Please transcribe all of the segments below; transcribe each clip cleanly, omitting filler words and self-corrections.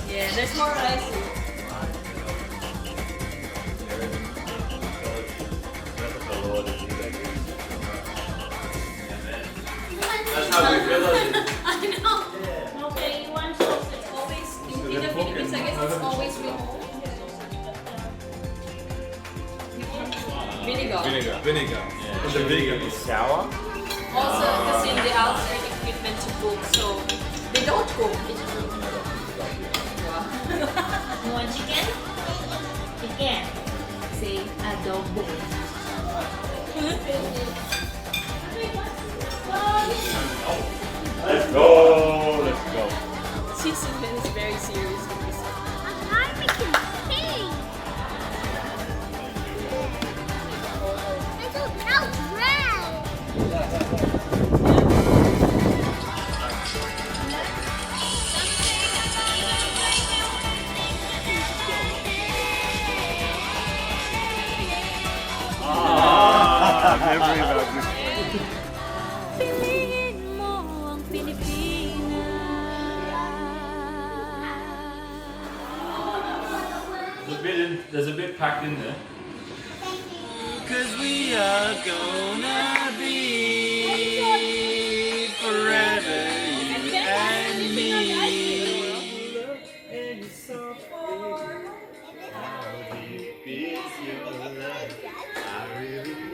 Yeah, there's more rice. That's how we feel. I know. Okay, one sauce. It's always in the Philippines. I guess it's always with vinegar. Vinegar. Yeah. Is the vinegar sour? Also, because in the outside equipment to cook, so they don't cook. You want chicken? Chicken. Say adobo. Let's go. Let's go. Season is very serious with this. I'm making cake. It's a couch red. Memory about this. Piliin mo ang Pilipinas. There's a bit packed in there. Cause we are gonna be forever, you and me. And so far, how deep is your love? I really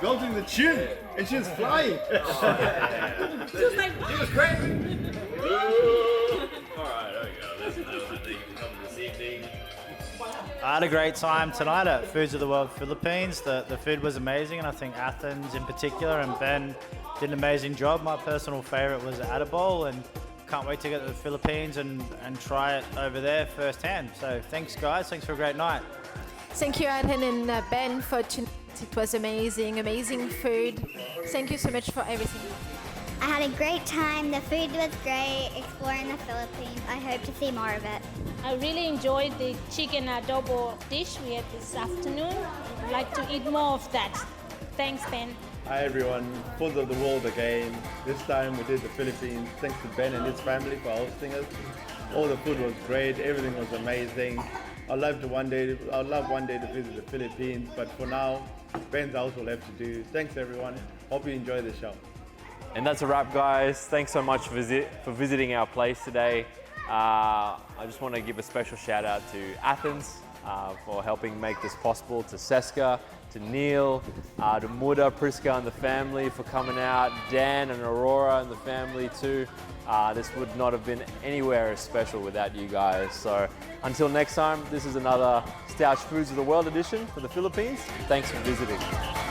belting the tune and she was flying. She was like, It was great. Alright, there we go. There's another thing coming this evening. I had a great time tonight at Foods of the World Philippines. The food was amazing, and I think Athens in particular and Ben did an amazing job. My personal favorite was Adobo, and can't wait to get to the Philippines and try it over there firsthand. So thanks guys, thanks for a great night. Thank you, Adhan and Ben, for tonight. It was amazing, amazing food. Thank you so much for everything. I had a great time. The food was great. Exploring the Philippines. I hope to see more of it. I really enjoyed the chicken adobo dish we had this afternoon. I'd like to eat more of that. Thanks, Ben. Hi everyone, Foods of the World again. This time we did the Philippines. Thanks to Ben and his family for hosting us. All the food was great. Everything was amazing. I'd love one day to visit the Philippines, but for now, Ben's house will have to do. Thanks everyone. Hope you enjoy the show. And that's a wrap, guys. Thanks so much for visiting our place today. I just want to give a special shout out to Athens for helping make this possible, to Seska, to Neil, to Muda, Priska and the family for coming out, Dan and Aurora and the family too. This would not have been anywhere as special without you guys. So until next time, this is another Stouch Foods of the World edition for the Philippines. Thanks for visiting.